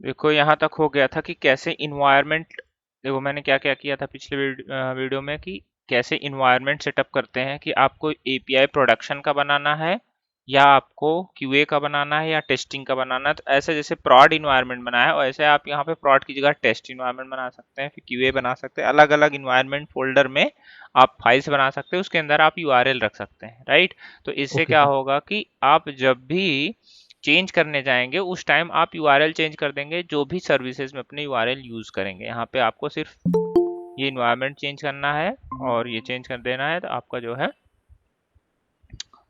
देखो यहाँ तक हो गया था कि कैसे इन्वायरमेंट, देखो मैंने क्या क्या किया था पिछले वीडियो में कि कैसे इन्वायरमेंट सेटअप करते हैं, कि आपको एपीआई प्रोडक्शन का बनाना है या आपको क्यूए का बनाना है या टेस्टिंग का बनाना है। तो ऐसे जैसे प्रॉड इन्वायरमेंट बनाया है वैसे आप यहाँ पे प्रॉड की जगह टेस्ट इन्वायरमेंट बना सकते हैं, फिर क्यूए बना सकते हैं। अलग अलग इन्वायरमेंट फोल्डर में आप फाइल्स बना सकते हैं, उसके अंदर आप यूआरएल रख सकते हैं, राइट। तो इससे ओके क्या सर। होगा कि आप जब भी चेंज करने जाएंगे उस टाइम आप यूआरएल चेंज कर देंगे, जो भी सर्विसेज में अपने यूआरएल यूज करेंगे। यहाँ पे आपको सिर्फ ये इन्वायरमेंट चेंज करना है और ये चेंज कर देना है, तो आपका जो है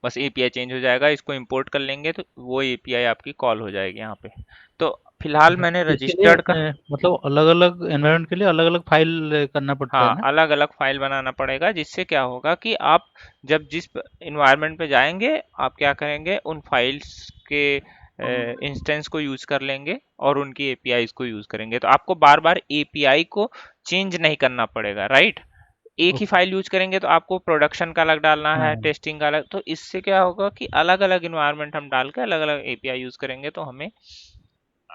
बस एपीआई चेंज हो जाएगा। इसको इंपोर्ट कर लेंगे तो वो एपीआई आपकी कॉल हो जाएगी यहाँ पे। तो फिलहाल अच्छा, मैंने इसके लिए रजिस्टर्ड का, मतलब अलग अलग एनवायरनमेंट के लिए अलग अलग फाइल करना पड़ता है हाँ ना? अलग अलग फाइल बनाना पड़ेगा, जिससे क्या होगा कि आप जब जिस इन्वायरमेंट पे जाएंगे आप क्या करेंगे, उन फाइल्स के इंस्टेंस को यूज कर लेंगे और उनकी एपीआईज को यूज करेंगे। तो आपको बार बार एपीआई को चेंज नहीं करना पड़ेगा, राइट। एक ही ओके। फाइल यूज करेंगे तो आपको प्रोडक्शन का अलग डालना है, हाँ। टेस्टिंग का अलग। तो इससे क्या होगा कि अलग अलग इन्वायरमेंट हम डाल के अलग अलग एपीआई यूज करेंगे तो हमें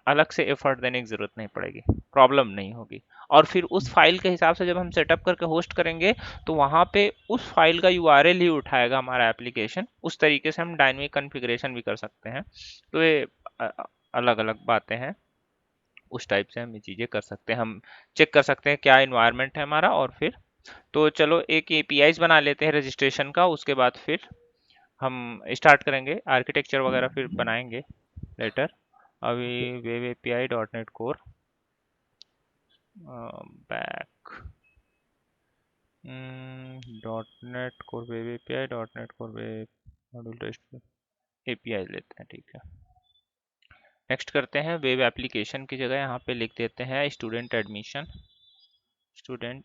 अलग से एफर्ट देने की जरूरत नहीं पड़ेगी, प्रॉब्लम नहीं होगी। और फिर उस फाइल के हिसाब से जब हम सेटअप करके होस्ट करेंगे तो वहां पे उस फाइल का यूआरएल ही उठाएगा हमारा एप्लीकेशन। उस तरीके से हम डायनेमिक कॉन्फ़िगरेशन भी कर सकते हैं। तो ये अलग अलग बातें हैं, उस टाइप से हम ये चीजें कर सकते हैं। हम चेक कर सकते हैं क्या इन्वायरमेंट है हमारा, और फिर तो चलो एक एपीआईज बना लेते हैं रजिस्ट्रेशन का, उसके बाद फिर हम स्टार्ट करेंगे आर्किटेक्चर वगैरह, फिर बनाएंगे लेटर। अभी web API dot net core back dot net core web API dot net core web module test API लेते हैं, ठीक है। नेक्स्ट करते हैं, वेब एप्लीकेशन की जगह यहाँ पे लिख देते हैं student admission, student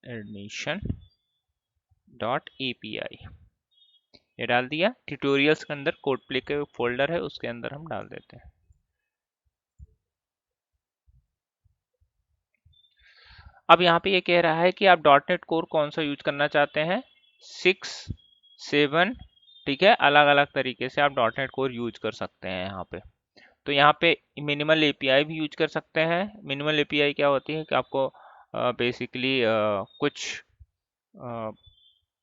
admission dot API. ये डाल दिया। ट्यूटोरियल्स के अंदर कोड प्ले का फोल्डर है उसके अंदर हम डाल देते हैं। अब यहाँ पे ये कह रहा है कि आप डॉट नेट कोर कौन सा यूज करना चाहते हैं, 6, 7, ठीक है। अलग अलग तरीके से आप डॉट नेट कोर यूज कर सकते हैं यहाँ पे। तो यहाँ पे मिनिमल एपीआई भी यूज कर सकते हैं। मिनिमल एपीआई क्या होती है कि आपको बेसिकली कुछ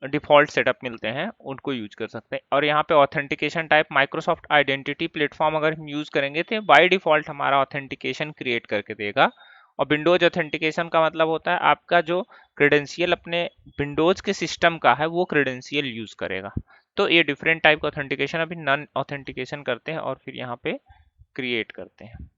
डिफॉल्ट सेटअप मिलते हैं, उनको यूज कर सकते हैं। और यहाँ पे authentication type Microsoft identity platform अगर हम यूज करेंगे तो बाय डिफॉल्ट हमारा ऑथेंटिकेशन क्रिएट करके देगा। और विंडोज ऑथेंटिकेशन का मतलब होता है आपका जो क्रेडेंशियल अपने विंडोज के सिस्टम का है वो क्रेडेंशियल यूज करेगा। तो ये डिफरेंट टाइप का ऑथेंटिकेशन, अभी नन ऑथेंटिकेशन करते हैं और फिर यहाँ पे क्रिएट करते हैं।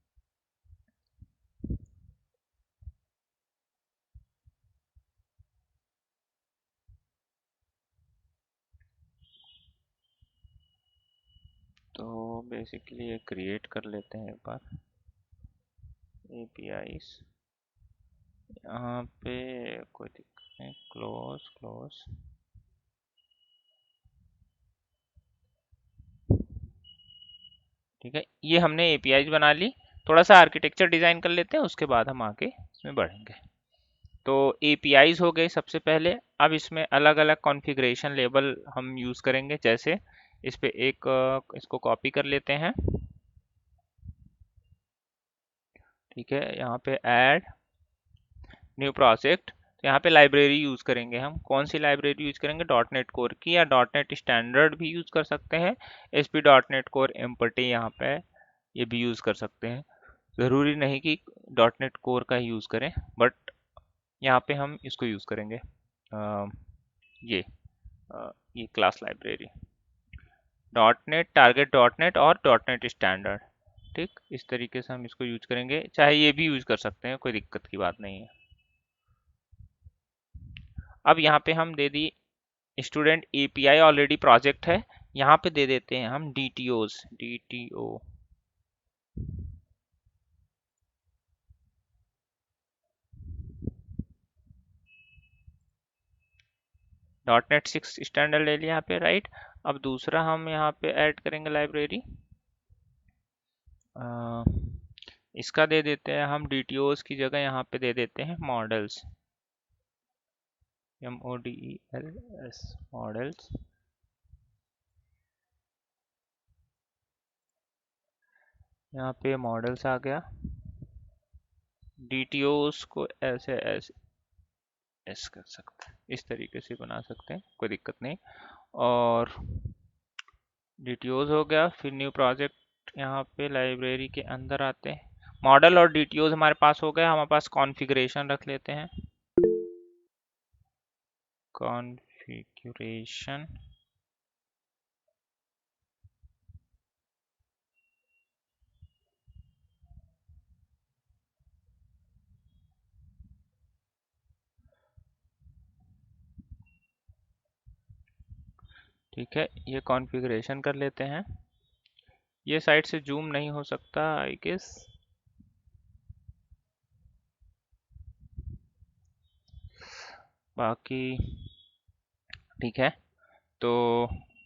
तो बेसिकली ये क्रिएट कर लेते हैं एक बार एपीआईज। यहाँ पे कोई दिक्कत नहीं, क्लोज क्लोज। ठीक है, ये हमने एपीआईज बना ली। थोड़ा सा आर्किटेक्चर डिजाइन कर लेते हैं उसके बाद हम आगे इसमें बढ़ेंगे। तो एपीआईज हो गए सबसे पहले। अब इसमें अलग अलग कॉन्फ़िगरेशन लेबल हम यूज करेंगे। जैसे इस पे एक इसको कॉपी कर लेते हैं, ठीक है। यहाँ पे ऐड न्यू प्रोजेक्ट, तो यहाँ पे लाइब्रेरी यूज करेंगे। हम कौन सी लाइब्रेरी यूज करेंगे, डॉट नेट कोर की, या डॉट नेट स्टैंडर्ड भी यूज कर सकते हैं। SP dot net core empty यहाँ पे ये भी यूज कर सकते हैं। ज़रूरी नहीं कि डॉट नेट कोर का ही यूज करें, बट यहाँ पे हम इसको यूज करेंगे। अ, ये ये class library dot net target dot net और डॉट नेट स्टैंडर्ड, ठीक। इस तरीके से हम इसको यूज करेंगे, चाहे ये भी यूज कर सकते हैं, कोई दिक्कत की बात नहीं है। अब यहाँ पे हम दे दी स्टूडेंट एपीआई ऑलरेडी प्रोजेक्ट है, यहाँ पे दे देते हैं हम डीटीओज, डीटीओ डॉट नेट 6 स्टैंडर्ड ले लिया यहाँ पे, राइट। अब दूसरा हम यहाँ पे ऐड करेंगे लाइब्रेरी, इसका दे देते हैं हम डीटीओज की जगह यहाँ पे दे देते हैं मॉडल्स, MODELS मॉडल्स। यहाँ पे मॉडल्स आ गया, डीटीओस को ऐसे ऐसे ऐसे कर सकते हैं, इस तरीके से बना सकते हैं, कोई दिक्कत नहीं। और डीटीओज हो गया, फिर न्यू प्रोजेक्ट, यहाँ पे लाइब्रेरी के अंदर आते हैं, मॉडल और डीटीओज हमारे पास हो गया, हमारे पास कॉन्फ़िगरेशन रख लेते हैं, कॉन्फ़िगरेशन। ठीक है, ये कॉन्फ़िगरेशन कर लेते हैं। ये साइड से जूम नहीं हो सकता आई गेस, बाकी ठीक है। तो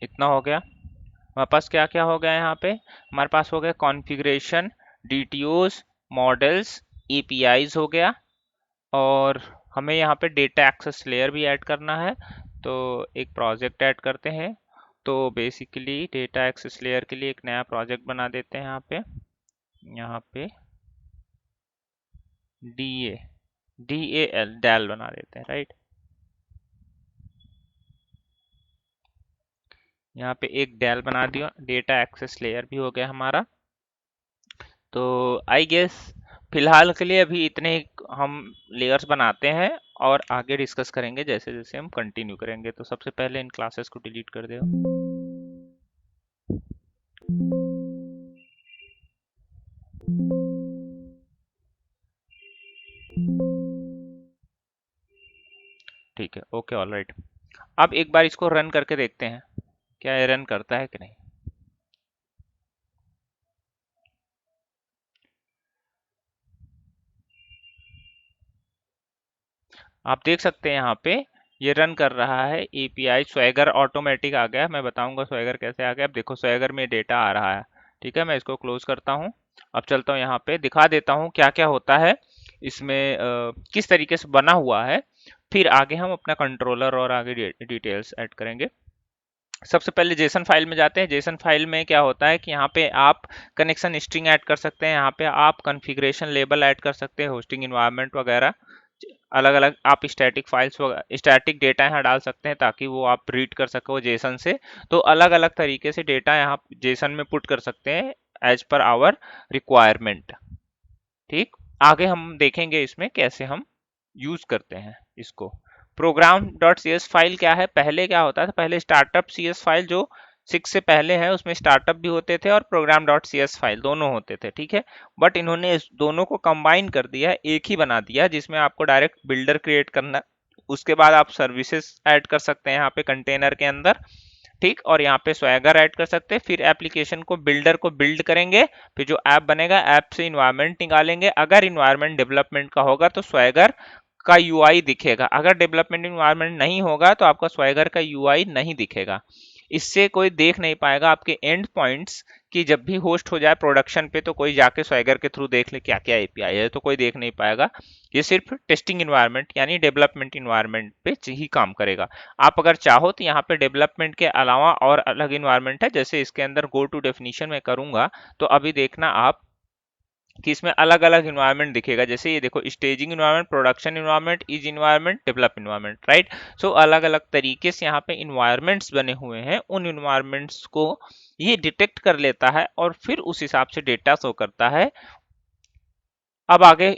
इतना हो गया हमारे पास। क्या क्या हो गया यहाँ पे, हमारे पास हो गया कॉन्फ़िगरेशन, डीटीओज, मॉडल्स, एपीआईज हो गया, और हमें यहाँ पे डेटा एक्सेस लेयर भी ऐड करना है, तो एक प्रोजेक्ट ऐड करते हैं। तो बेसिकली डेटा एक्सेस लेयर के लिए एक नया प्रोजेक्ट बना देते हैं यहाँ पे DAL डैल बना देते हैं, राइट। यहाँ पे एक डैल बना दिया, डेटा एक्सेस लेयर भी हो गया हमारा। तो आई गेस फिलहाल के लिए अभी इतने ही हम लेयर्स बनाते हैं, और आगे डिस्कस करेंगे जैसे जैसे हम कंटिन्यू करेंगे। तो सबसे पहले इन क्लासेस को डिलीट कर दो। ठीक है, ओके, ऑलराइट। अब एक बार इसको रन करके देखते हैं क्या ये रन करता है कि नहीं। आप देख सकते हैं यहाँ पे ये रन कर रहा है एपीआई स्वैगर ऑटोमेटिक आ गया। मैं बताऊंगा स्वैगर कैसे आ गया। अब देखो स्वैगर में डेटा आ रहा है। ठीक है, मैं इसको क्लोज करता हूँ। अब चलता हूँ यहाँ पे, दिखा देता हूँ क्या क्या होता है इसमें, किस तरीके से बना हुआ है। फिर आगे हम अपना कंट्रोलर और आगे डिटेल्स ऐड करेंगे। सबसे पहले जेसन फाइल में जाते हैं। जेसन फाइल में क्या होता है कि यहाँ पे आप कनेक्शन स्ट्रिंग ऐड कर सकते हैं, यहाँ पे आप कॉन्फ़िगरेशन लेबल ऐड कर सकते हैं, होस्टिंग इन्वायरमेंट वगैरह, अलग अलग आप स्टैटिक फाइल्स स्टैटिक डेटा यहाँ डाल सकते हैं ताकि वो आप रीड कर सको जेसन से। तो अलग अलग तरीके से डेटा यहाँ जेसन में पुट कर सकते हैं एज पर आवर रिक्वायरमेंट। ठीक, आगे हम देखेंगे इसमें कैसे हम यूज करते हैं इसको। Program dot C S file क्या है, पहले क्या होता था, पहले स्टार्टअप सी एस फाइल जो 6 से पहले है उसमें स्टार्टअप भी होते थे और program dot C S file दोनों होते थे। ठीक है, बट इन्होंने इस दोनों को कंबाइन कर दिया, एक ही बना दिया, जिसमें आपको डायरेक्ट बिल्डर क्रिएट करना, उसके बाद आप सर्विसेज ऐड कर सकते हैं यहाँ पे कंटेनर के अंदर। ठीक, और यहाँ पे स्वैगर ऐड कर सकते हैं। फिर एप्लीकेशन को बिल्डर को बिल्ड करेंगे, फिर जो ऐप बनेगा ऐप से इन्वायरमेंट निकालेंगे। अगर इन्वायरमेंट डेवलपमेंट का होगा तो स्वैगर का यूआई दिखेगा, अगर डेवलपमेंट इन्वायरमेंट नहीं होगा तो आपका स्वैगर का यूआई नहीं दिखेगा। इससे कोई देख नहीं पाएगा आपके एंड पॉइंट्स कि जब भी होस्ट हो जाए प्रोडक्शन पे तो कोई जाके स्वैगर के थ्रू देख ले क्या क्या एपीआई है, तो कोई देख नहीं पाएगा। ये सिर्फ टेस्टिंग इन्वायरमेंट यानी डेवलपमेंट इन्वायरमेंट पे ही काम करेगा। आप अगर चाहो तो यहाँ पे डेवलपमेंट के अलावा और अलग इन्वायरमेंट है, जैसे इसके अंदर गो टू डेफिनेशन में करूंगा तो अभी देखना आप कि इसमें अलग अलग इन्वायरमेंट दिखेगा। जैसे ये देखो, staging environment, production environment, is environment, develop environment, right. So अलग अलग तरीके से यहाँ पे इन्वायरमेंट्स बने हुए हैं, उन इन्वायरमेंट्स को ये डिटेक्ट कर लेता है और फिर उस हिसाब से डेटा शो करता है। अब आगे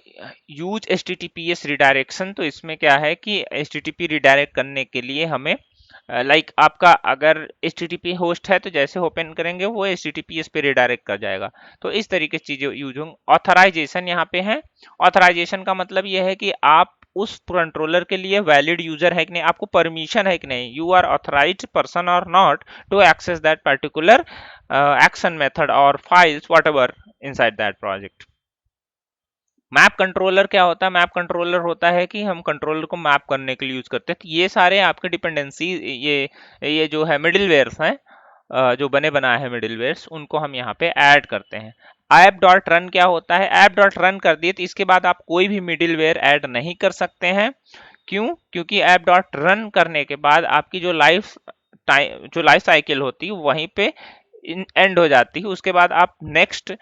यूज HTTPS रिडायरेक्शन, तो इसमें क्या है कि HTTP रिडायरेक्ट करने के लिए हमें लाइक आपका अगर HTTP होस्ट है तो जैसे ओपन करेंगे वो HTTPS पे रिडायरेक्ट कर जाएगा। तो इस तरीके से चीजें यूज होंगी। ऑथराइजेशन यहाँ पे है। ऑथराइजेशन का मतलब ये है कि आप उस कंट्रोलर के लिए वैलिड यूजर है कि नहीं, आपको परमिशन है कि नहीं, यू आर ऑथराइज्ड पर्सन और not to access that particular action method और files whatever inside that project. Map controller क्या होता है, मैप कंट्रोलर होता है कि हम कंट्रोलर को मैप करने के लिए यूज करते हैं। तो ये सारे आपके डिपेंडेंसी, ये जो है मिडिलवेयर्स हैं, जो बने बनाए हैं मिडिलवेयर्स, उनको हम यहाँ पे ऐड करते हैं। ऐप डॉट रन क्या होता है, ऐप डॉट रन कर दिए तो इसके बाद आप कोई भी मिडिलवेयर ऐड नहीं कर सकते हैं। क्यों? क्योंकि ऐप डॉट रन करने के बाद आपकी जो लाइफ साइकिल होती है वहीं पे एंड हो जाती है। उसके बाद आप नेक्स्ट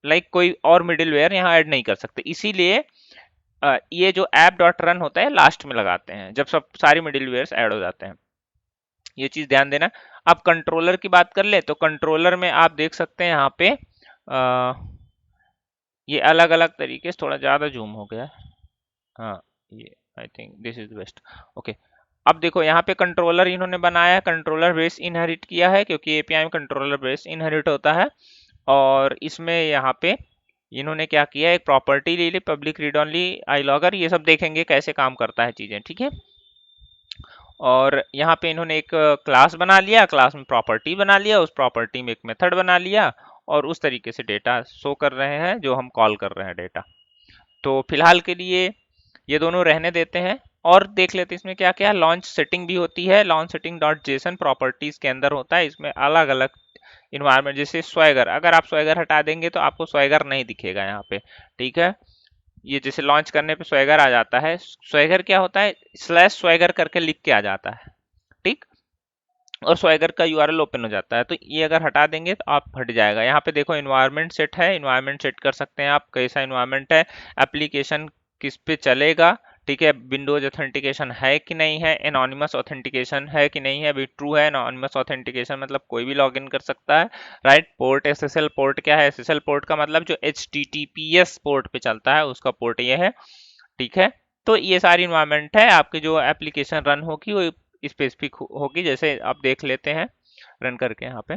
लाइक कोई और मिडिलवेयर यहाँ ऐड नहीं कर सकते, इसीलिए ये जो ऐप डॉट रन होता है लास्ट में लगाते हैं जब सब सारी मिडिलवेयर्स ऐड हो जाते हैं। ये चीज ध्यान देना। अब कंट्रोलर की बात कर ले तो कंट्रोलर में आप देख सकते हैं यहाँ पे ये अलग अलग तरीके से, थोड़ा ज्यादा जूम हो गया है, हाँ ये I think this is best. Okay, अब देखो यहाँ पे कंट्रोलर इन्होंने बनाया है, कंट्रोलर बेस इनहेरिट किया है क्योंकि एपीआई में कंट्रोलर बेस इनहेरिट होता है। और इसमें यहाँ पे इन्होंने क्या किया, एक प्रॉपर्टी ले ली public read only I logger, ये सब देखेंगे कैसे काम करता है चीजें, ठीक है। और यहाँ पे इन्होंने एक क्लास बना लिया, क्लास में प्रॉपर्टी बना लिया, उस प्रॉपर्टी में एक मेथड बना लिया और उस तरीके से डेटा शो कर रहे हैं जो हम कॉल कर रहे हैं डेटा। तो फिलहाल के लिए ये दोनों रहने देते हैं और देख लेते हैं इसमें क्या क्या लॉन्च सेटिंग भी होती है। Launch setting dot JSON properties के अंदर होता है, इसमें अलग अलग इन्वायरमेंट, जैसे स्वैगर, अगर आप स्वैगर हटा देंगे तो आपको स्वैगर नहीं दिखेगा यहाँ पे, ठीक है। ये जैसे लॉन्च करने पे स्वैगर आ जाता है, स्वैगर क्या होता है, स्लैश स्वैगर करके लिख के आ जाता है, ठीक। और स्वैगर का यूआरएल ओपन हो जाता है, तो ये अगर हटा देंगे तो आप हट जाएगा। यहाँ पे देखो इन्वायरमेंट सेट है, इन्वायरमेंट सेट कर सकते हैं आप कैसा इन्वायरमेंट है, एप्लीकेशन किस पे चलेगा, ठीक है, विंडोज ऑथेंटिकेशन है कि नहीं है, एनोनिमस ऑथेंटिकेशन है कि नहीं है, भी ट्रू है। एनोनिमस ऑथेंटिकेशन मतलब कोई भी लॉगिन कर सकता है, राइट। पोर्ट एसएसएल पोर्ट क्या है, एसएसएल पोर्ट का मतलब जो एचटीटीपीएस पोर्ट पे चलता है उसका पोर्ट ये है, ठीक है। तो ये सारी इन्वायरमेंट है, आपकी जो एप्लीकेशन रन होगी वो स्पेसिफिक होगी, जैसे आप देख लेते हैं रन करके यहाँ पे।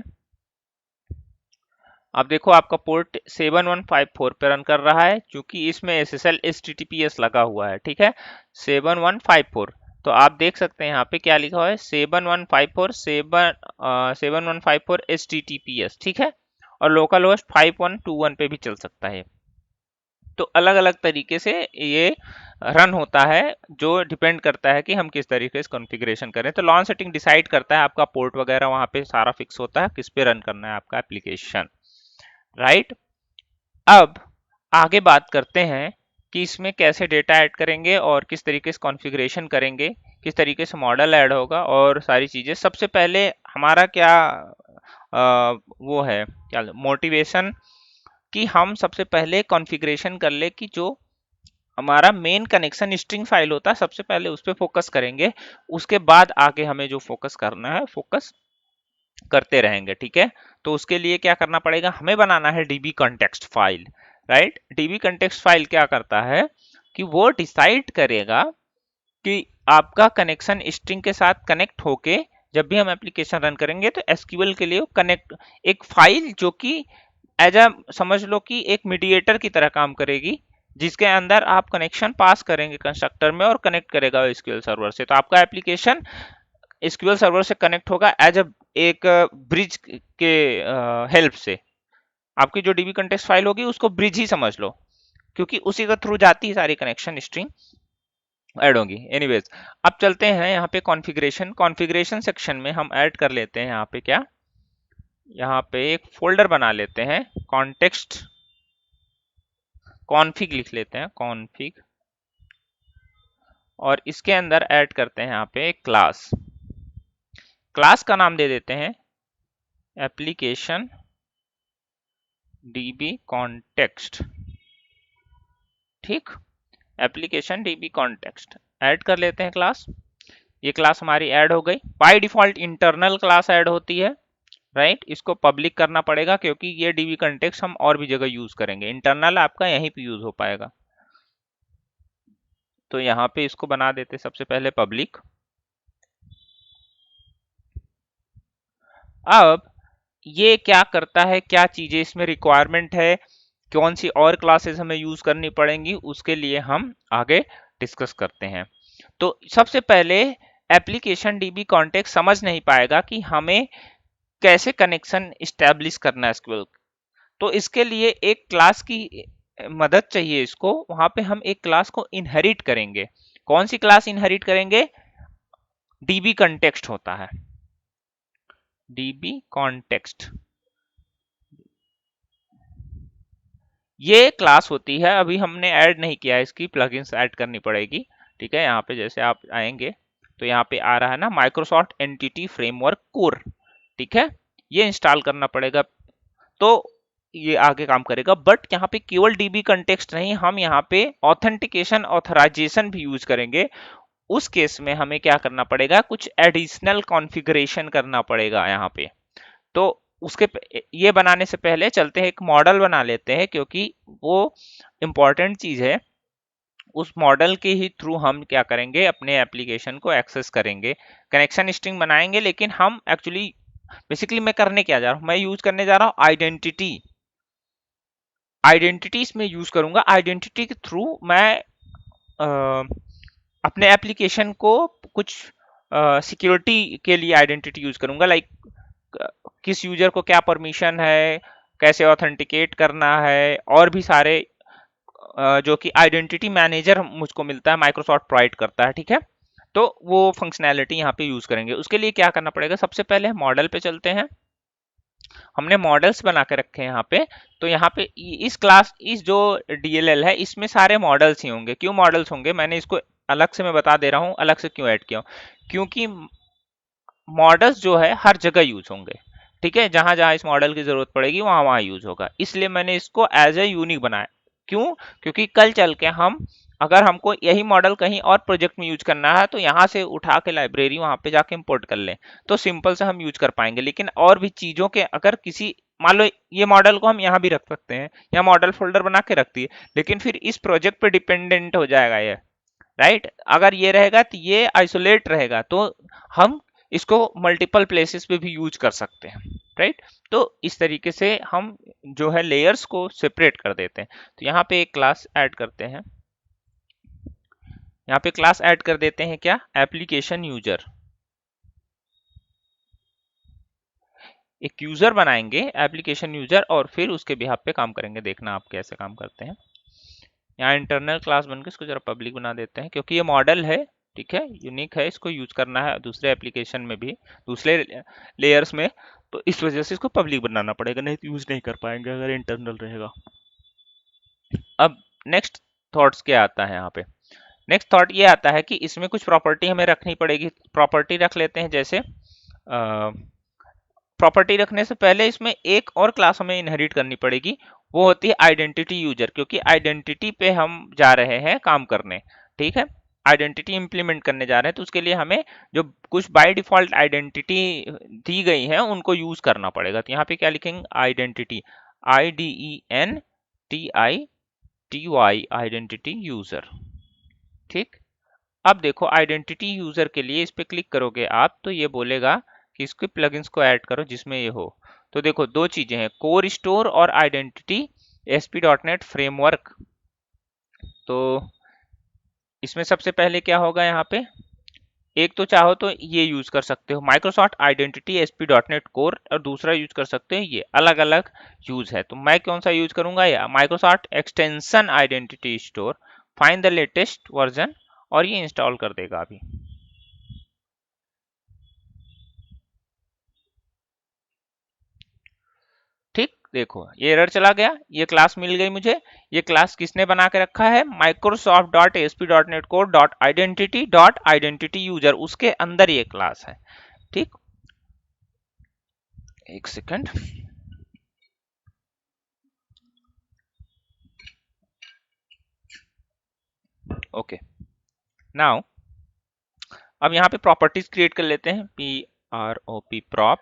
अब देखो आपका पोर्ट 7154 पे रन कर रहा है क्योंकि इसमें SSL HTTPS लगा हुआ है, ठीक है, 7154। तो आप देख सकते हैं यहाँ पे क्या लिखा हुआ है, 7154 HTTPS, ठीक है। और लोकल होस्ट 5121 पे भी चल सकता है। तो अलग अलग तरीके से ये रन होता है, जो डिपेंड करता है कि हम किस तरीके से कॉन्फ़िगरेशन करें। तो लॉन्च सेटिंग डिसाइड करता है, आपका पोर्ट वगैरह वहां पे सारा फिक्स होता है किस पे रन करना है आपका एप्लीकेशन, राइट। अब आगे बात करते हैं कि इसमें कैसे डेटा ऐड करेंगे और किस तरीके से कॉन्फ़िगरेशन करेंगे, किस तरीके से मॉडल ऐड होगा और सारी चीजें। सबसे पहले हमारा क्या वो है, क्या मोटिवेशन, कि हम सबसे पहले कॉन्फ़िगरेशन कर ले कि जो हमारा मेन कनेक्शन स्ट्रिंग फाइल होता है सबसे पहले उस पर फोकस करेंगे, उसके बाद आगे हमें जो फोकस करना है फोकस करते रहेंगे, ठीक है। तो उसके लिए क्या करना पड़ेगा, हमें बनाना है dB context file, right. DB context file क्या करता है कि वो डिसाइड करेगा कि आपका कनेक्शन स्ट्रिंग के साथ कनेक्ट होके जब भी हम एप्लीकेशन रन करेंगे तो एसक्यूएल के लिए कनेक्ट एक फाइल जो कि एज अ समझ लो कि एक मीडिएटर की तरह काम करेगी, जिसके अंदर आप कनेक्शन पास करेंगे कंस्ट्रक्टर में और कनेक्ट करेगा एसक्यूएल सर्वर से। तो आपका एप्लीकेशन एसक्यूएल सर्वर से कनेक्ट होगा एज अ एक ब्रिज के हेल्प से। आपकी जो डीबी कंटेक्स्ट फाइल होगी उसको ब्रिज ही समझ लो, क्योंकि उसी के थ्रू जाती है सारी कनेक्शन स्ट्रिंग ऐड होगी। एनीवेज, अब चलते हैं यहाँ पे कॉन्फ़िगरेशन। कॉन्फ़िगरेशन सेक्शन में हम ऐड कर लेते हैं यहाँ पे क्या, यहाँ पे एक फोल्डर बना लेते हैं, कॉन्टेक्स्ट कॉन्फिग लिख लेते हैं, कॉन्फिग। और इसके अंदर ऐड करते हैं यहाँ पे एक क्लास, क्लास का नाम दे देते हैं एप्लीकेशन डीबी कॉन्टेक्स्ट, ठीक। एप्लीकेशन डीबी कॉन्टेक्स्ट ऐड कर लेते हैं क्लास। ये क्लास हमारी ऐड हो गई। By default internal class add होती है, राइट। इसको पब्लिक करना पड़ेगा क्योंकि ये डीबी कॉन्टेक्स्ट हम और भी जगह यूज करेंगे, इंटरनल आपका यहीं पे यूज हो पाएगा। तो यहाँ पे इसको बना देते सबसे पहले पब्लिक। अब ये क्या करता है, क्या चीजें इसमें रिक्वायरमेंट है, कौन सी और क्लासेस हमें यूज करनी पड़ेंगी, उसके लिए हम आगे डिस्कस करते हैं। तो सबसे पहले एप्लीकेशन डीबी कॉन्टेक्स्ट समझ नहीं पाएगा कि हमें कैसे कनेक्शन इस्टेब्लिश करना है एसक्यूएल। तो इसके लिए एक क्लास की मदद चाहिए इसको, वहां पे हम एक क्लास को इनहेरिट करेंगे। कौन सी क्लास इनहेरिट करेंगे, डीबी कॉन्टेक्स्ट होता है, डीबी कॉन्टेक्स्ट ये क्लास होती है। अभी हमने ऐड नहीं किया है, इसकी प्लगइन्स ऐड करनी पड़ेगी, ठीक है। यहाँ पे जैसे आप आएंगे तो यहाँ पे आ रहा है ना माइक्रोसॉफ्ट एंटिटी फ्रेमवर्क कोर, ठीक है, ये इंस्टॉल करना पड़ेगा। तो ये आगे काम करेगा। बट यहाँ पे केवल डीबी कंटेक्स्ट नहीं, हम यहाँ पे ऑथेंटिकेशन ऑथराइजेशन भी यूज करेंगे। उस केस में हमें क्या करना पड़ेगा, कुछ एडिशनल कॉन्फ़िगरेशन करना पड़ेगा यहाँ पे। तो ये बनाने से पहले चलते हैं एक मॉडल बना लेते हैं, क्योंकि वो इंपॉर्टेंट चीज है। उस मॉडल के ही थ्रू हम क्या करेंगे, अपने एप्लीकेशन को एक्सेस करेंगे। कनेक्शन स्ट्रिंग बनाएंगे, लेकिन हम एक्चुअली बेसिकली मैं करने क्या जा रहा हूं, मैं यूज करने जा रहा हूं आइडेंटिटी। आइडेंटिटी इसमें यूज करूंगा। आइडेंटिटी के थ्रू मैं अपने एप्लीकेशन को कुछ सिक्योरिटी के लिए आइडेंटिटी यूज करूंगा। लाइक किस यूजर को क्या परमिशन है, कैसे ऑथेंटिकेट करना है, और भी सारे जो कि आइडेंटिटी मैनेजर मुझको मिलता है, माइक्रोसॉफ्ट प्रोवाइड करता है। ठीक है, तो वो फंक्शनैलिटी यहाँ पे यूज करेंगे। उसके लिए क्या करना पड़ेगा, सबसे पहले मॉडल पे चलते हैं। हमने मॉडल्स बना के रखे हैं यहाँ पे। तो यहाँ पे इस क्लास, इस जो डीएलएल है, इसमें सारे मॉडल्स ही होंगे। क्यों मॉडल्स होंगे, मैंने इसको अलग से मैं बता दे रहा हूँ, अलग से क्यों ऐड किया हूँ, क्योंकि मॉडल्स जो है हर जगह यूज होंगे। ठीक है, जहां जहां इस मॉडल की जरूरत पड़ेगी वहां वहां यूज होगा, इसलिए मैंने इसको एज ए यूनिक बनाया। क्यों, क्योंकि कल चल के हम, अगर हमको यही मॉडल कहीं और प्रोजेक्ट में यूज करना है, तो यहाँ से उठा के लाइब्रेरी वहां पे जाके इंपोर्ट कर लें, तो सिंपल से हम यूज कर पाएंगे। लेकिन और भी चीजों के, अगर किसी, मान लो ये मॉडल को हम यहाँ भी रख सकते हैं, या मॉडल फोल्डर बना के रखती है, लेकिन फिर इस प्रोजेक्ट पे डिपेंडेंट हो जाएगा ये, राइट। अगर ये रहेगा तो ये आइसोलेट रहेगा, तो हम इसको मल्टीपल प्लेसेस पे भी यूज कर सकते हैं, राइट। तो इस तरीके से हम जो है लेयर्स को सेपरेट कर देते हैं। तो यहाँ पे एक क्लास ऐड करते हैं, यहाँ पे क्लास ऐड कर देते हैं क्या, एप्लीकेशन यूजर। एक यूजर बनाएंगे एप्लीकेशन यूजर, और फिर उसके बिहाफ पे काम करेंगे। देखना आप कैसे काम करते हैं। यहाँ इंटरनल क्लास बनकर इसको जरा पब्लिक बना देते हैं, क्योंकि ये मॉडल है, ठीक है, यूनिक है, इसको यूज करना है दूसरे एप्लीकेशन में भी, दूसरे लेयर्स में। तो इस वजह से इसको पब्लिक बनाना पड़ेगा, नहीं तो यूज नहीं कर पाएंगे अगर इंटरनल रहेगा। अब नेक्स्ट थॉट्स क्या आता है यहाँ पे, नेक्स्ट थॉट ये आता है कि इसमें कुछ प्रॉपर्टी हमें रखनी पड़ेगी। प्रॉपर्टी रख लेते हैं, जैसे प्रॉपर्टी रखने से पहले इसमें एक और क्लास हमें इनहेरिट करनी पड़ेगी, वो होती है आइडेंटिटी यूजर, क्योंकि आइडेंटिटी पे हम जा रहे हैं काम करने। ठीक है, आइडेंटिटी इंप्लीमेंट करने जा रहे हैं, तो उसके लिए हमें जो कुछ बाय डिफॉल्ट आइडेंटिटी दी गई है उनको यूज करना पड़ेगा। तो यहाँ पे क्या लिखेंगे, आइडेंटिटी, IDENTITY, आइडेंटिटी यूजर। ठीक, अब देखो आइडेंटिटी यूजर के लिए इस पे क्लिक करोगे आप, तो ये बोलेगा कि इसके प्लगइन्स को ऐड करो जिसमें ये हो। तो देखो दो चीजें हैं, कोर स्टोर और आइडेंटिटी ASP.NET फ्रेमवर्क। तो इसमें सबसे पहले क्या होगा, यहाँ पे एक तो चाहो तो ये यूज कर सकते हो माइक्रोसॉफ्ट आइडेंटिटी ASP.NET कोर, और दूसरा यूज कर सकते हो ये, अलग अलग यूज है। तो मैं कौन सा यूज करूंगा, या Microsoft extension identity store, find the latest version, और ये इंस्टॉल कर देगा अभी। ठीक, देखो ये एरर चला गया, ये क्लास मिल गई मुझे। ये क्लास किसने बना के रखा है, Microsoft dot SP dot net code dot identity user, उसके अंदर ये क्लास है। ठीक, एक सेकंड। ओके, नाउ अब यहाँ पे प्रॉपर्टीज क्रिएट कर लेते हैं, PROP प्रॉप,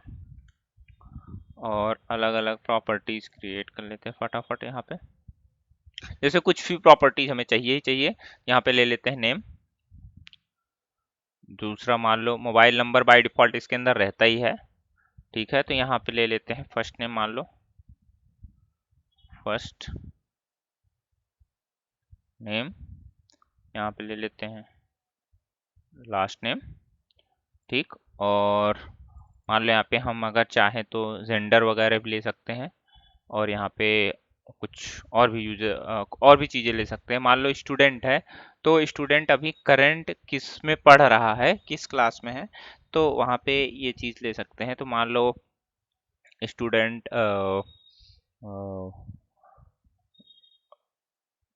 और अलग अलग प्रॉपर्टीज क्रिएट कर लेते हैं फटाफट यहाँ पे। जैसे कुछ भी प्रॉपर्टीज हमें चाहिए ही चाहिए, यहाँ पे ले लेते हैं नेम। दूसरा मान लो मोबाइल नंबर बाय डिफॉल्ट इसके अंदर रहता ही है, ठीक है। तो यहाँ पे ले लेते हैं फर्स्ट नेम, मान लो फर्स्ट नेम, यहाँ पे ले लेते हैं लास्ट नेम। ठीक, और मान लो यहाँ पे हम अगर चाहें तो जेंडर वगैरह भी ले सकते हैं, और यहाँ पे कुछ और भी यूजर और भी चीज़ें ले सकते हैं। मान लो स्टूडेंट है, तो स्टूडेंट अभी करंट किस में पढ़ रहा है, किस क्लास में है, तो वहाँ पे ये चीज़ ले सकते हैं। तो मान लो स्टूडेंट,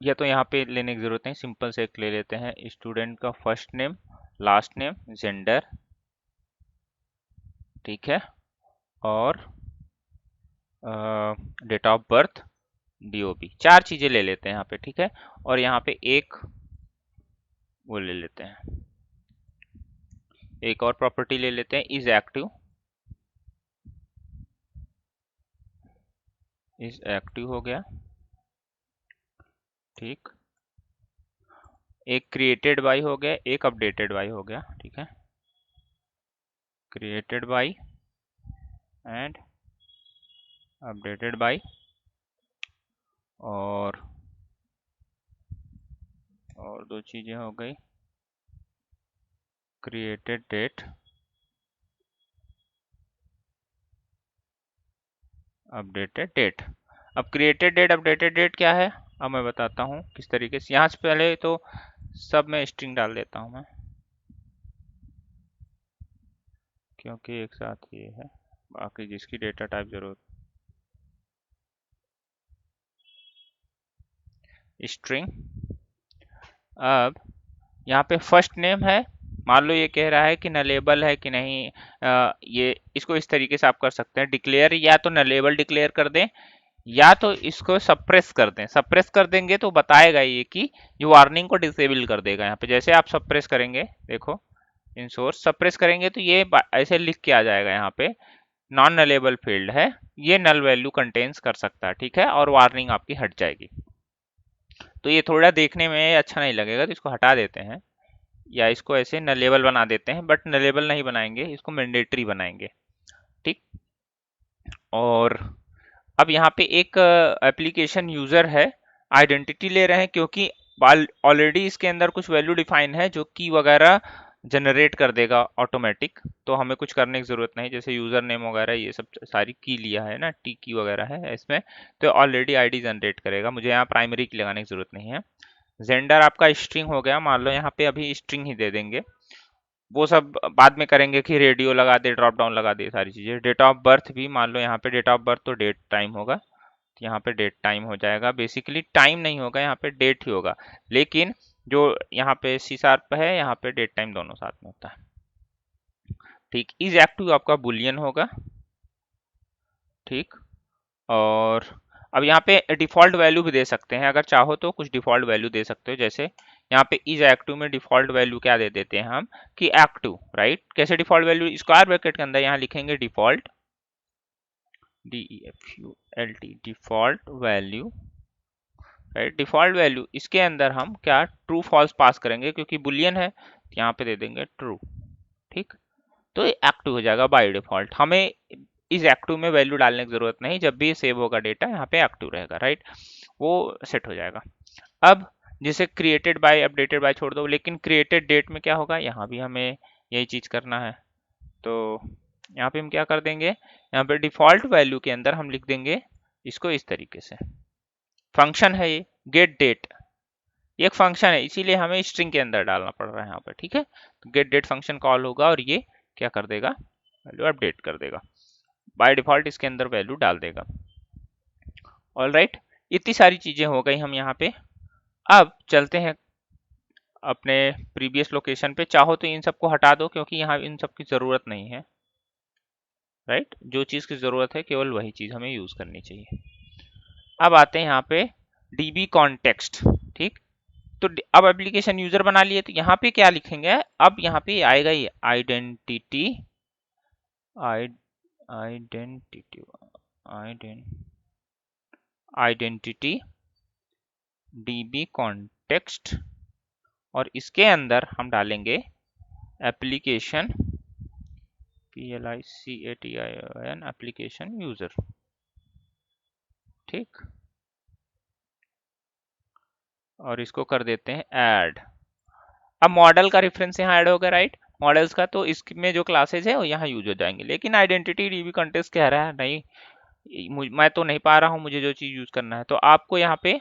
या तो यहाँ पे लेने की जरूरत नहीं, सिंपल से एक ले लेते हैं, स्टूडेंट का first name, last name, gender, ठीक है, और डेट ऑफ बर्थ, डीओबी, 4 चीजें ले लेते हैं यहाँ पे, ठीक है। और यहाँ पे एक वो ले लेते हैं, एक और प्रॉपर्टी ले लेते हैं, इज एक्टिव, इज एक्टिव हो गया, ठीक। एक क्रिएटेड बाय हो गया, एक अपडेटेड बाय हो गया, ठीक है। Created by and updated by, और 2 चीजें हो गई, क्रिएटेड डेट, अपडेटेड डेट। अब क्रिएटेड डेट अपडेटेड डेट क्या है, अब मैं बताता हूँ किस तरीके से। यहाँ से पहले तो सब में स्ट्रिंग डाल देता हूँ मैं, क्योंकि एक साथ ये है, बाकी जिसकी डेटा टाइप जरूरत, स्ट्रिंग। अब यहाँ पे फर्स्ट नेम है, मान लो ये कह रहा है कि नलेबल है कि नहीं, ये इसको इस तरीके से आप कर सकते हैं, डिक्लेयर या तो नलेबल डिक्लेयर कर दें, या तो इसको सप्रेस कर दें। सप्रेस कर देंगे तो बताएगा ये कि ये वार्निंग को डिसेबल कर देगा। यहाँ पे जैसे आप सप्रेस करेंगे, देखो इन सोर्स सप्रेस करेंगे तो ये ऐसे लिख के आ जाएगा यहाँ पे, नॉन नलेबल फील्ड है, ये नल वैल्यू कंटेन्स कर सकता है, ठीक है, और वार्निंग आपकी हट जाएगी। तो ये थोड़ा देखने में अच्छा नहीं लगेगा, तो इसको हटा देते हैं, या इसको ऐसे नलेबल बना देते हैं, बट नलेबल नहीं बनाएंगे, इसको मैंडेटरी बनाएंगे, ठीक। और अब यहाँ पे एक एप्लीकेशन यूजर है, आइडेंटिटी ले रहे हैं, क्योंकि ऑलरेडी इसके अंदर कुछ वैल्यू डिफाइन है जो की वगैरह जनरेट कर देगा ऑटोमेटिक, तो हमें कुछ करने की जरूरत नहीं। जैसे यूजर नेम वगैरह ये सब सारी की लिया है ना, टी की वगैरह है इसमें, तो ऑलरेडी आईडी जनरेट करेगा, मुझे यहाँ प्राइमरी की लगाने की जरूरत नहीं है। जेंडर आपका स्ट्रिंग हो गया, मान लो यहाँ पे अभी स्ट्रिंग ही दे देंगे, वो सब बाद में करेंगे कि रेडियो लगा दे, ड्रॉप डाउन लगा दे, सारी चीजें। डेट ऑफ बर्थ भी मान लो यहाँ पे डेट ऑफ बर्थ तो डेट टाइम होगा, तो यहाँ पे डेट टाइम हो जाएगा, बेसिकली टाइम नहीं होगा, यहाँ पे डेट ही होगा, लेकिन जो यहाँ पे सी शार्प है, यहाँ पे डेट टाइम दोनों साथ में होता है, ठीक। इज एक्टिव आपका बुलियन होगा, ठीक। और अब यहाँ पे डिफॉल्ट वैल्यू भी दे सकते हैं, अगर चाहो तो कुछ डिफॉल्ट वैल्यू दे सकते हो। जैसे यहाँ पे इज एक्टिव में डिफॉल्ट वैल्यू क्या दे देते हैं हम, कि एक्टिव, राइट। कैसे डिफॉल्ट वैल्यू, स्क्वायर ब्रैकेट के अंदर यहाँ लिखेंगे default, DEFULT, default value, right. Default value इसके अंदर हम क्या ट्रू फॉल्स पास करेंगे, क्योंकि बुलियन है, तो यहाँ पे दे देंगे ट्रू, ठीक। तो ये एक्टिव हो जाएगा बाय डिफॉल्ट, हमें इस एक्टिव में वैल्यू डालने की जरूरत नहीं, जब भी सेव होगा डेटा यहाँ पे एक्टिव रहेगा, राइट, वो सेट हो जाएगा। अब जैसे क्रिएटेड बाय अपडेटेड बाय छोड़ दो, लेकिन क्रिएटेड डेट में क्या होगा, यहाँ भी हमें यही चीज करना है। तो यहाँ पे हम क्या कर देंगे, यहाँ पे डिफॉल्ट वैल्यू के अंदर हम लिख देंगे इसको इस तरीके से, फंक्शन है ये गेट डेट, ये एक फंक्शन है, इसीलिए हमें स्ट्रिंग के अंदर डालना पड़ रहा है यहाँ पर, ठीक है। तो गेट डेट फंक्शन कॉल होगा और ये क्या कर देगा, वैल्यू अपडेट कर देगा, बाय डिफॉल्ट इसके अंदर वैल्यू डाल देगा। ऑल राइट, इतनी सारी चीजें हो गई हम यहाँ पे। अब चलते हैं अपने प्रीवियस लोकेशन पे, चाहो तो इन सबको हटा दो, क्योंकि यहाँ इन सब की जरूरत नहीं है, राइट। जो चीज की जरूरत है केवल वही चीज हमें यूज करनी चाहिए। अब आते हैं यहाँ पे डीबी कॉन्टेक्स्ट, ठीक। तो अब एप्लीकेशन यूजर बना लिए, तो यहाँ पे क्या लिखेंगे, अब यहाँ पे आएगा ये identity, identity identity dB context, और इसके अंदर हम डालेंगे एप्लीकेशन, PLICATION एप्लीकेशन यूजर, ठीक। और इसको कर देते हैं ऐड। अब मॉडल का रेफरेंस यहाँ ऐड होगा, राइट, मॉडल्स का, तो इसमें जो क्लासेज है वो यहाँ यूज हो जाएंगे। लेकिन आइडेंटिटी डीबी कॉन्टेक्स्ट कह रहा है नहीं, मैं तो नहीं पा रहा हूँ, मुझे जो चीज यूज करना है, तो आपको यहाँ पे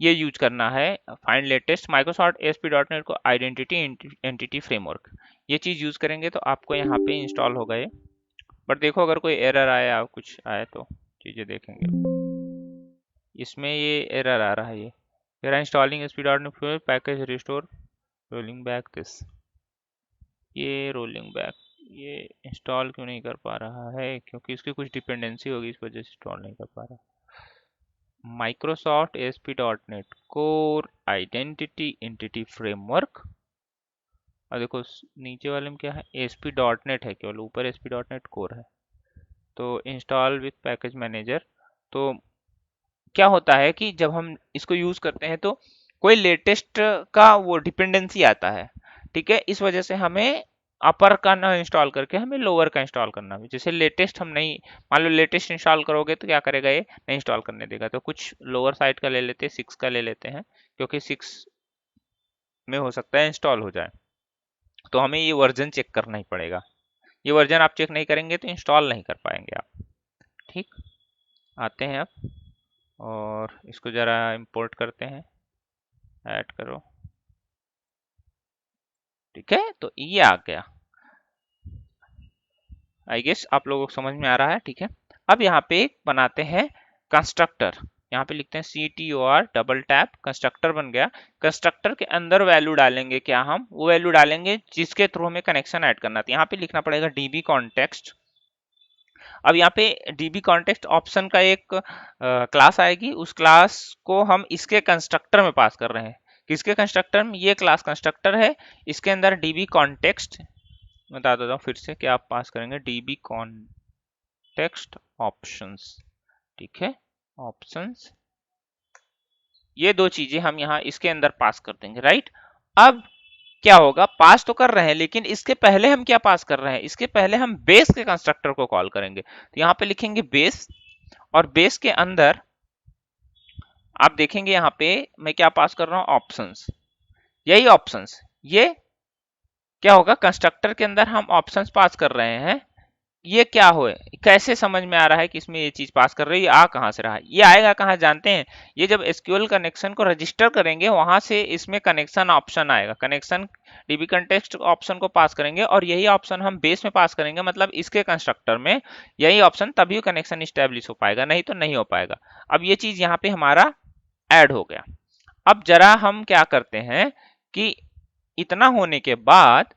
ये यूज करना है, फाइंड लेटेस्ट माइक्रोसॉफ्ट ASP.NET को आइडेंटिटी एंटिटी फ्रेमवर्क, ये चीज यूज करेंगे तो आपको यहाँ पे इंस्टॉल हो गए। बट देखो अगर कोई एरर आए या कुछ आए तो चीजें देखेंगे, इसमें ये एरर आ रहा है, ये कह रहा है installing ASP.NET package restore rolling back this, ये रोलिंग बैक ये इंस्टॉल क्यों नहीं कर पा रहा है? क्योंकि इसकी कुछ डिपेंडेंसी होगी, इस वजह से इंस्टॉल नहीं कर पा रहा। Microsoft ASP.NET core identity entity framework. और देखो नीचे वाले में क्या है, ASP.NET है केवल, ऊपर ASP.NET कोर है। तो इंस्टॉल विथ पैकेज मैनेजर। तो क्या होता है कि जब हम इसको यूज करते हैं तो कोई लेटेस्ट का वो डिपेंडेंसी आता है, ठीक है। इस वजह से हमें अपर का ना इंस्टॉल करके हमें लोअर का इंस्टॉल करना भी। जैसे लेटेस्ट हम नहीं, मान लो लेटेस्ट इंस्टॉल करोगे तो क्या करेगा, ये नहीं इंस्टॉल करने देगा। तो कुछ लोअर साइड का ले लेते हैं, 6 का ले लेते हैं, क्योंकि 6 में हो सकता है इंस्टॉल हो जाए। तो हमें ये वर्जन चेक करना ही पड़ेगा। ये वर्जन आप चेक नहीं करेंगे तो इंस्टॉल नहीं कर पाएंगे आप। ठीक, आते हैं अब और इसको ज़रा इंपोर्ट करते हैं, ऐड करो। ठीक है, तो ये आ गया। आई गेस आप लोगों को समझ में आ रहा है। ठीक है, अब यहाँ पे बनाते हैं कंस्ट्रक्टर। यहाँ पे लिखते हैं CTOR डबल टैप, कंस्ट्रक्टर बन गया। कंस्ट्रक्टर के अंदर वैल्यू डालेंगे, क्या हम वो वैल्यू डालेंगे जिसके थ्रू हमें कनेक्शन ऐड करना था। यहाँ पे लिखना पड़ेगा DB कॉन्टेक्स्ट। अब यहाँ पे DB कॉन्टेक्स्ट ऑप्शन का एक क्लास आएगी, उस क्लास को हम इसके कंस्ट्रक्टर में पास कर रहे हैं। किसके कंस्ट्रक्टर में? ये क्लास कंस्ट्रक्टर है, इसके अंदर DB कॉन्टेक्स्ट, बता देता हूँ फिर से क्या आप पास करेंगे, DB कॉन्टेक्स्ट ऑप्शंस। ठीक है, ऑप्शंस, ये दो चीजें हम यहाँ इसके अंदर पास कर देंगे, राइट। अब क्या होगा, पास तो कर रहे हैं लेकिन इसके पहले हम क्या पास कर रहे हैं, इसके पहले हम बेस के कंस्ट्रक्टर को कॉल करेंगे। तो यहाँ पे लिखेंगे बेस, और बेस के अंदर आप देखेंगे यहाँ पे मैं क्या पास कर रहा हूँ, ऑप्शंस। यही ऑप्शंस, ये क्या होगा, कंस्ट्रक्टर के अंदर हम ऑप्शंस पास कर रहे हैं। ये क्या हो, कैसे समझ में आ रहा है कि इसमें ये चीज पास कर रही है, आ कहां से रहा है, ये आएगा कहां जानते हैं? ये जब एसक्यूएल कनेक्शन को रजिस्टर करेंगे वहां से इसमें कनेक्शन ऑप्शन आएगा, कनेक्शन DB कंटेक्स्ट ऑप्शन को पास करेंगे और यही ऑप्शन हम बेस में पास करेंगे, मतलब इसके कंस्ट्रक्टर में यही ऑप्शन, तभी कनेक्शन स्टैब्लिश हो पाएगा, नहीं तो नहीं हो पाएगा। अब ये चीज यहाँ पे हमारा ऐड हो गया। अब जरा हम क्या करते हैं कि इतना होने के बाद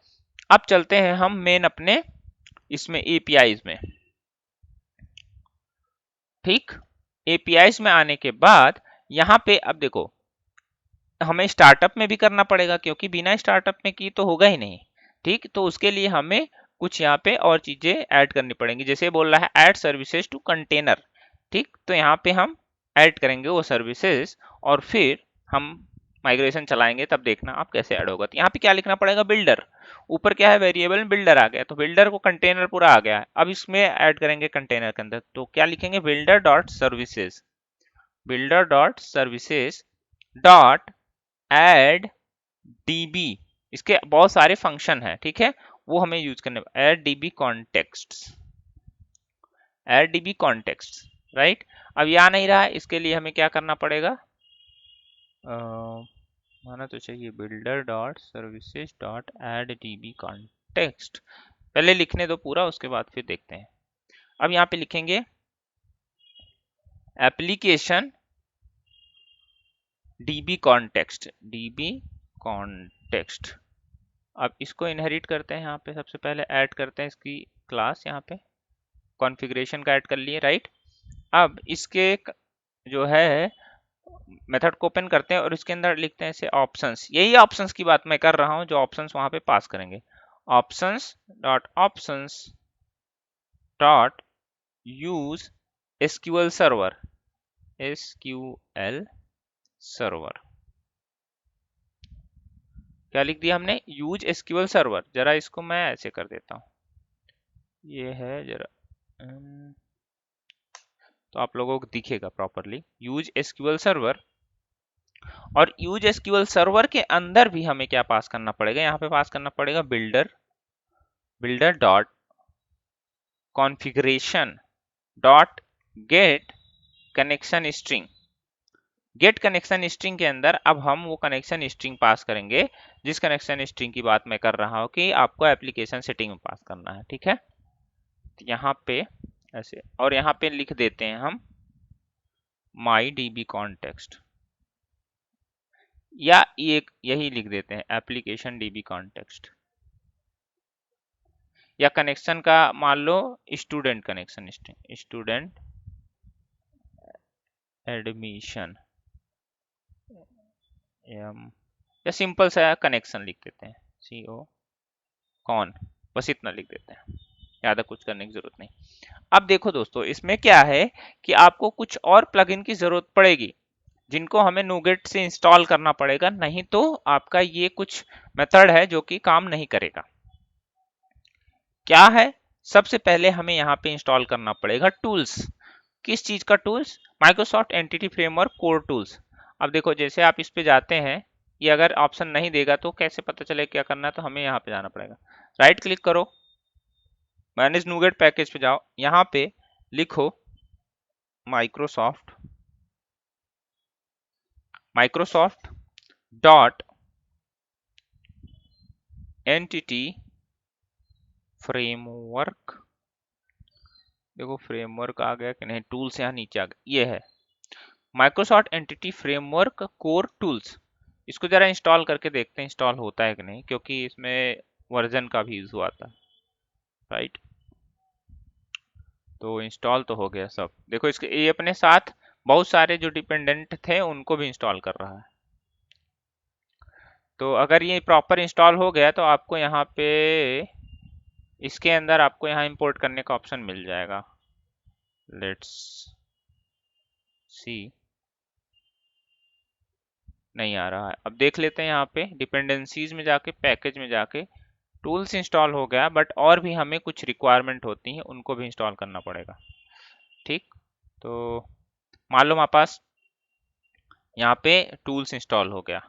अब चलते हैं हम मेन अपने इसमें APIs में। ठीक, APIs में आने के बाद यहाँ पे अब देखो हमें स्टार्टअप में भी करना पड़ेगा, क्योंकि बिना स्टार्टअप में की तो होगा ही नहीं। ठीक, तो उसके लिए हमें कुछ यहाँ पे और चीजें ऐड करनी पड़ेंगी। जैसे बोल रहा है ऐड सर्विसेज टू कंटेनर। ठीक, तो यहाँ पे हम ऐड करेंगे वो सर्विसेज और फिर हम माइग्रेशन चलाएंगे, तब देखना आप कैसे ऐड होगा। तो यहाँ पे क्या लिखना पड़ेगा, बिल्डर। ऊपर क्या है, वेरिएबल में बिल्डर आ गया, तो बिल्डर को कंटेनर पूरा आ गया है। अब इसमें ऐड करेंगे कंटेनर के अंदर, तो क्या लिखेंगे, builder dot services, builder dot services dot add DB। इसके बहुत सारे फंक्शन है, ठीक है, वो हमें यूज करने, add DB context, add DB context, right. अब यहाँ नहीं रहा, इसके लिए हमें क्या करना पड़ेगा, माना तो चाहिए builder dot services dot add DB context. पहले लिखने दो पूरा, उसके बाद फिर देखते हैं। अब यहाँ पे लिखेंगे application DB context, DB context. अब इसको इनहेरिट करते हैं, यहाँ पे सबसे पहले ऐड करते हैं इसकी क्लास, यहाँ पे कॉन्फ़िगरेशन का ऐड कर लिए, राइट। अब इसके जो है मेथड को ओपन करते हैं और इसके अंदर लिखते हैं इसे ऑप्शंस। यही ऑप्शंस की बात मैं कर रहा हूँ, जो ऑप्शंस वहां पे पास करेंगे, options dot use SQL server, SQL server. क्या लिख दिया हमने, यूज SQL सर्वर। जरा इसको मैं ऐसे कर देता हूँ, ये है जरा तो आप लोगों को दिखेगा प्रॉपरली, यूज SQL सर्वर। और यूज SQL सर्वर के अंदर भी हमें क्या पास करना पड़ेगा, यहाँ पे पास करना पड़ेगा builder, builder dot configuration dot get connection string. Get connection string के अंदर अब हम वो कनेक्शन स्ट्रिंग पास करेंगे जिस कनेक्शन स्ट्रिंग की बात मैं कर रहा हूँ कि आपको एप्लीकेशन सेटिंग में पास करना है, ठीक है। तो यहाँ पे ऐसे, और यहाँ पे लिख देते हैं हम माई DB कॉन्टेक्स्ट, या एक यही लिख देते हैं एप्लीकेशन DB कॉन्टेक्स्ट। या कनेक्शन का मान लो student connection, student admission M, या सिंपल सा कनेक्शन लिख देते हैं, सी ओ कॉन, बस इतना लिख देते हैं, ज़्यादा कुछ करने की जरूरत नहीं। अब देखो दोस्तों, इसमें क्या है कि आपको कुछ और प्लगइन की जरूरत पड़ेगी जिनको हमें नूगेट से इंस्टॉल करना पड़ेगा, नहीं तो आपका ये कुछ मेथड है जो कि काम नहीं करेगा। क्या है? सबसे पहले हमें यहाँ पे इंस्टॉल करना पड़ेगा टूल्स। किस चीज का tools? Microsoft entity framework core tools. अब देखो, जैसे आप इस पे जाते हैं, ये अगर ऑप्शन नहीं देगा तो कैसे पता चले क्या करना है, तो हमें यहाँ पे जाना पड़ेगा, राइट क्लिक करो, मैनेज नूगेट पैकेज पे जाओ, यहाँ पे लिखो Microsoft Microsoft dot entity framework. देखो फ्रेमवर्क आ गया कि नहीं, टूल्स यहाँ नीचे आ गया, ये है Microsoft entity framework core tools. इसको जरा इंस्टॉल करके देखते हैं इंस्टॉल होता है कि नहीं, क्योंकि इसमें वर्जन का भी इशू आता है, राइट। तो इंस्टॉल तो हो गया सब, देखो इसके ये अपने साथ बहुत सारे जो डिपेंडेंट थे उनको भी इंस्टॉल कर रहा है। तो अगर ये प्रॉपर इंस्टॉल हो गया तो आपको यहाँ पे इसके अंदर आपको यहाँ इंपोर्ट करने का ऑप्शन मिल जाएगा। लेट्स सी, नहीं आ रहा है, अब देख लेते हैं यहाँ पे डिपेंडेंसीज में जाके, पैकेज में जाके टूल्स इंस्टॉल हो गया, बट और भी हमें कुछ रिक्वायरमेंट होती हैं उनको भी इंस्टॉल करना पड़ेगा, ठीक। तो मान लो हमारे पास यहाँ पे टूल्स इंस्टॉल हो गया,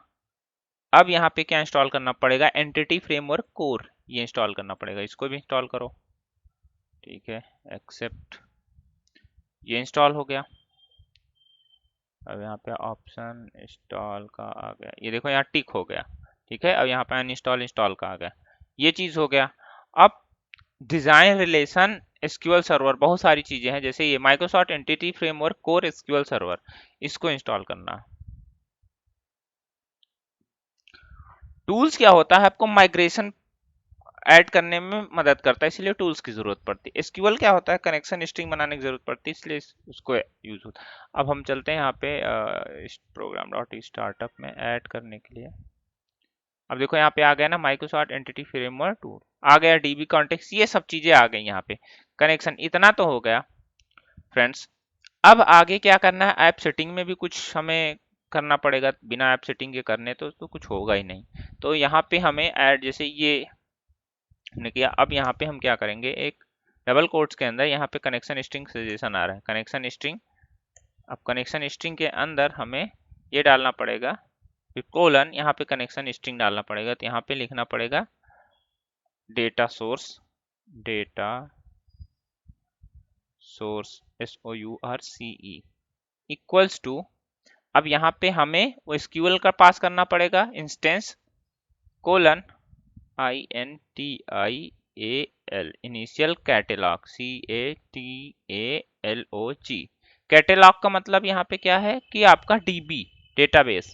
अब यहाँ पे क्या इंस्टॉल करना पड़ेगा? एंटिटी फ्रेमवर्क कोर, ये इंस्टॉल करना पड़ेगा, इसको भी इंस्टॉल करो, ठीक है, एक्सेप्ट, ये इंस्टॉल हो गया। अब यहाँ पे ऑप्शन इंस्टॉल का आ गया, ये देखो यहाँ टिक हो गया, ठीक है। अब यहाँ पे अनइंस्टॉल इंस्टॉल का आ गया, ये चीज हो गया। अब डिजाइन रिलेशन एसक्यूएल सर्वर, बहुत सारी चीजें हैं, जैसे ये Microsoft entity framework core SQL server, इसको इंस्टॉल करना है। टूल्स क्या होता है? आपको माइग्रेशन ऐड करने में मदद करता है, इसलिए टूल्स की जरूरत पड़ती है। एसक्यूएल क्या होता है? कनेक्शन स्ट्रिंग बनाने की जरूरत पड़ती है, इसलिए उसको यूज होता है। अब हम चलते हैं यहाँ पे प्रोग्राम डॉट स्टार्टअप में ऐड करने के लिए। अब देखो यहाँ पे आ गया ना माइक्रोसॉफ्ट एंटिटी फ्रेमवर्क टूल, आ गया डीबी कॉन्टेक्स्ट, ये सब चीजें आ गई यहाँ पे, कनेक्शन इतना तो हो गया फ्रेंड्स। अब आगे क्या करना है? ऐप सेटिंग में भी कुछ हमें करना पड़ेगा, बिना ऐप सेटिंग के करने तो कुछ होगा ही नहीं। तो यहाँ पे हमें ऐड, जैसे ये हमने किया, अब यहाँ पे हम क्या करेंगे, एक डबल कोट्स के अंदर यहाँ पे कनेक्शन स्ट्रिंग सजेशन आ रहा है, कनेक्शन स्ट्रिंग। अब कनेक्शन स्ट्रिंग के अंदर हमें ये डालना पड़ेगा, फिर कोलन, यहाँ पे कनेक्शन स्ट्रिंग डालना पड़ेगा, तो यहाँ पे लिखना पड़ेगा data source, data source SOURCE equals to, अब यहाँ पे हमें वो एसक्यूएल का पास करना पड़ेगा, instance colon INTIAL initial catalogue CATALOG। Catalogue का मतलब यहाँ पे क्या है कि आपका डीबी डेटाबेस,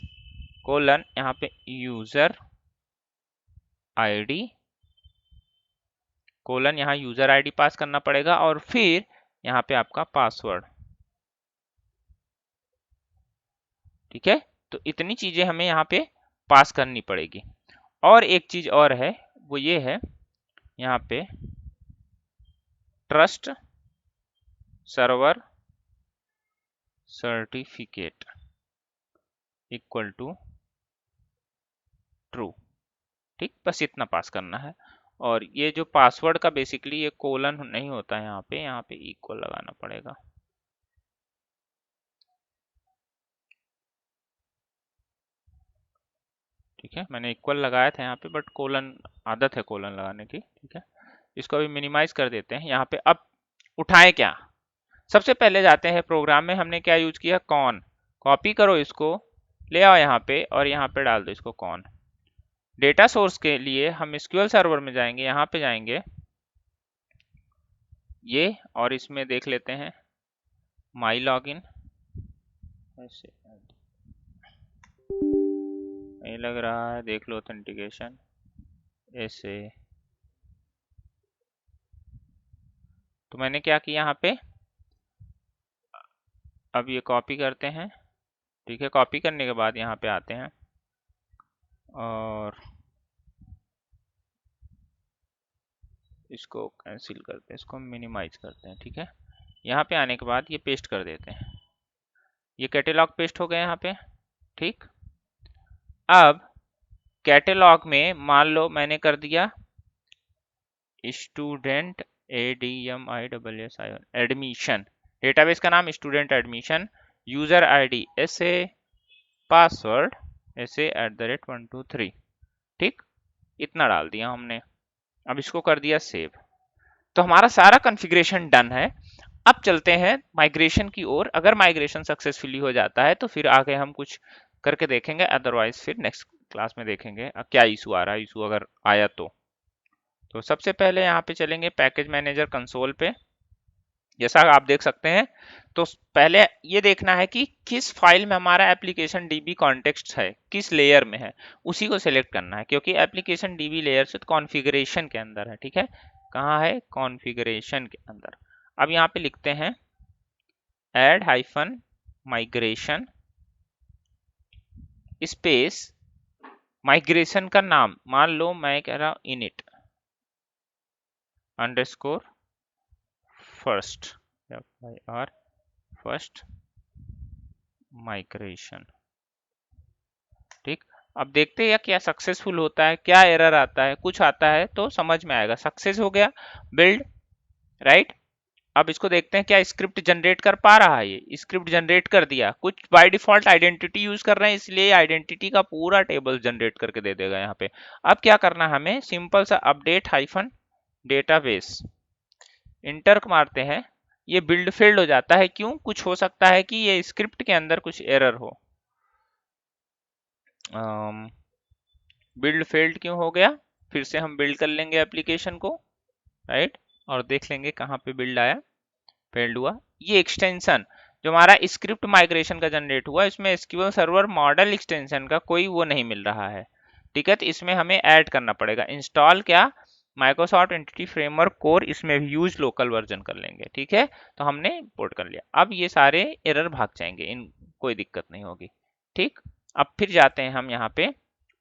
कोलन यहाँ पे यूजर आईडी, कोलन यहाँ यूजर आईडी पास करना पड़ेगा, और फिर यहाँ पे आपका पासवर्ड, ठीक है। तो इतनी चीजें हमें यहाँ पे पास करनी पड़ेगी। और एक चीज और है, वो ये है यहाँ पे trust server certificate equal to true, ठीक, बस इतना पास करना है। और ये जो पासवर्ड का बेसिकली ये कोलन नहीं होता है, यहाँ पे इक्वल लगाना पड़ेगा, ठीक है। मैंने इक्वल लगाया था यहाँ पे, बट कोलन, आदत है कोलन लगाने की, ठीक है। इसको अभी मिनिमाइज कर देते हैं यहाँ पे। अब उठाएं क्या? सबसे पहले जाते हैं प्रोग्राम में, हमने क्या यूज किया, कॉन, कॉपी करो इसको, ले आओ यहाँ पे और यहाँ पे डाल दो इसको कॉन। डेटा सोर्स के लिए हम एसक्यूएल सर्वर में जाएंगे, यहाँ पे जाएंगे ये, और इसमें देख लेते हैं माई लॉगिन, ऐसे नहीं लग रहा है, देख लो ऑथेंटिकेशन, ऐसे तो मैंने क्या किया यहाँ पे, अब ये कॉपी करते हैं, ठीक है। कॉपी करने के बाद यहाँ पे आते हैं और इसको कैंसिल करते हैं, इसको मिनिमाइज करते हैं, ठीक है। यहाँ पे आने के बाद ये पेस्ट कर देते हैं, ये कैटेलॉग पेस्ट हो गया यहाँ पे, ठीक। अब कैटेलॉग में मान लो मैंने कर दिया स्टूडेंट ADMISSION एडमिशन, डेटाबेस का नाम स्टूडेंट एडमिशन, यूजर आईडी ऐसे, पासवर्ड ऐसे @123, ठीक। इतना डाल दिया हमने। अब इसको कर दिया सेव। तो हमारा सारा कॉन्फ़िगरेशन डन है। अब चलते हैं माइग्रेशन की ओर। अगर माइग्रेशन सक्सेसफुली हो जाता है तो फिर आगे हम कुछ करके देखेंगे, अदरवाइज फिर नेक्स्ट क्लास में देखेंगे क्या इशू आ रहा है, इशू अगर आया तो सबसे पहले यहाँ पे चलेंगे पैकेज मैनेजर कंसोल पे। जैसा आप देख सकते हैं, तो पहले ये देखना है कि किस फाइल में हमारा एप्लीकेशन डीबी कॉन्टेक्स्ट है, किस लेयर में है, उसी को सिलेक्ट करना है, क्योंकि एप्लीकेशन डीबी लेयर से कॉन्फ़िगरेशन के अंदर है, ठीक है। कहाँ है, कॉन्फ़िगरेशन के अंदर। अब यहाँ पे लिखते हैं add hyphen migration space, migration का नाम मान लो मैं कह रहा हूँ init underscore first, FIR first migration, ठीक। अब देखते हैं क्या सक्सेसफुल होता है, क्या एरर आता है, कुछ आता है तो समझ में आएगा। सक्सेस हो गया बिल्ड, राइट। अब इसको देखते हैं क्या स्क्रिप्ट जनरेट कर पा रहा है। ये स्क्रिप्ट जनरेट कर दिया। कुछ बाय डिफॉल्ट आइडेंटिटी यूज कर रहे हैं, इसलिए आइडेंटिटी का पूरा टेबल जनरेट करके दे देगा यहाँ पे। अब क्या करना है हमें, सिंपल सा अपडेट हाइफन डेटाबेस इंटर मारते हैं, ये बिल्ड फेल्ड हो जाता है। क्यों, कुछ हो सकता है कि ये स्क्रिप्ट के अंदर कुछ एरर हो। बिल्ड फेल्ड क्यों हो गया, फिर से हम बिल्ड कर लेंगे एप्लीकेशन को, राइट, और देख लेंगे कहाँ पे बिल्ड आया, फेल्ड हुआ। ये एक्सटेंशन जो हमारा स्क्रिप्ट माइग्रेशन का जनरेट हुआ, इसमें एसक्यूएल सर्वर मॉडल एक्सटेंशन का कोई वो नहीं मिल रहा है, ठीक है। तो इसमें हमें ऐड करना पड़ेगा, इंस्टॉल क्या, माइक्रोसॉफ्ट एंटिटी फ्रेमवर्क कोर, इसमें भी यूज लोकल वर्जन कर लेंगे, ठीक है। तो हमने इंपोर्ट कर लिया। अब ये सारे एरर भाग जाएंगे, इन कोई दिक्कत नहीं होगी, ठीक। अब फिर जाते हैं हम यहाँ पे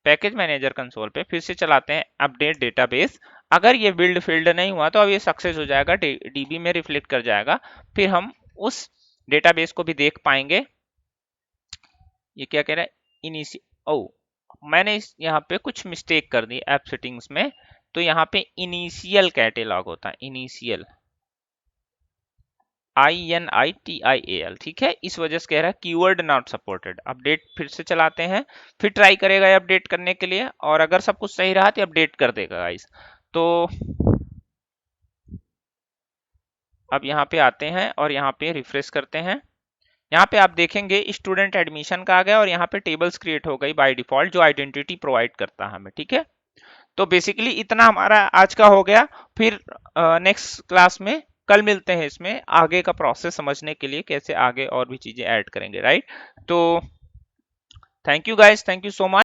पैकेज मैनेजर कंसोल पे, फिर से चलाते हैं अपडेट डेटाबेस। अगर ये बिल्ड फील्ड नहीं हुआ तो अब ये सक्सेस हो जाएगा, डीबी में रिफ्लेक्ट कर जाएगा, फिर हम उस डेटाबेस को भी देख पाएंगे। ये क्या कह रहा है, इनिशियल, ओ मैंने यहाँ पे कुछ मिस्टेक कर दी ऐप सेटिंग्स में। तो यहाँ पे इनिशियल कैटेलॉग होता है, इनिशियल INITIAL, ठीक है। इस वजह से कह रहा है कीवर्ड नॉट सपोर्टेड। अपडेट फिर से चलाते हैं, फिर ट्राई करेगा अपडेट करने के लिए, और अगर सब कुछ सही रहा तो अपडेट कर देगा गाइस। तो अब यहाँ पे आते हैं और यहाँ पे रिफ्रेश करते हैं। यहाँ पे आप देखेंगे स्टूडेंट एडमिशन का आ गया और यहाँ पे टेबल्स क्रिएट हो गई बाय डिफॉल्ट, जो आइडेंटिटी प्रोवाइड करता है हमें, ठीक है। तो बेसिकली इतना हमारा आज का हो गया। फिर नेक्स्ट क्लास में कल मिलते हैं, इसमें आगे का प्रोसेस समझने के लिए कैसे आगे और भी चीजें ऐड करेंगे, राइट। तो thank you guys, thank you so much.